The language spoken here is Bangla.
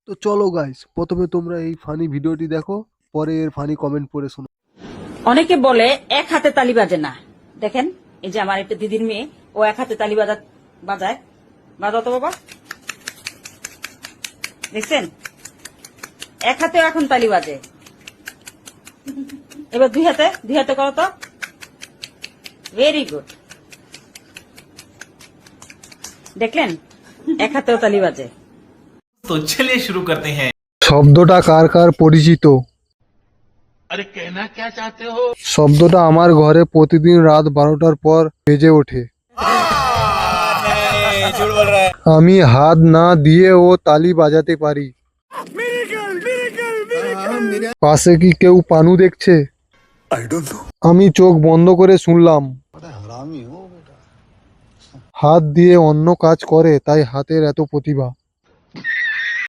তো চলো গাইস, প্রথমে তোমরা এই ফানি ভিডিওটি দেখো, পরে এর ফানি কমেন্ট পড়ে শোনো। অনেকে বলে এক হাতে তালি বাজে না। দেখেন, এই যে আমার একটা দিদির মেয়ে, ও এক হাতে তালি বাজায়। বাজাও তো বাবা, দেখছেন? এক হাতেও এখন তালি বাজে। এবার দুই হাতে করো তো। ভেরি গুড, দেখলেন? এক হাতেও তালি বাজে। तो चलिए शुरू करते हैं। শব্দটা কার কার পরিচিত? अरे कहना क्या चाहते हो? শব্দটা আমার ঘরে প্রতিদিন রাত 12টার পর বেজে ওঠে। আমি হাত না দিয়েও তালি বাজাতে পারি। পাশে কি কেউ পানু দেখছে? আমি চোখ বন্ধ করে শুনলাম। হাত দিয়ে অন্য কাজ করে, তাই হাতের এত প্রতিভা।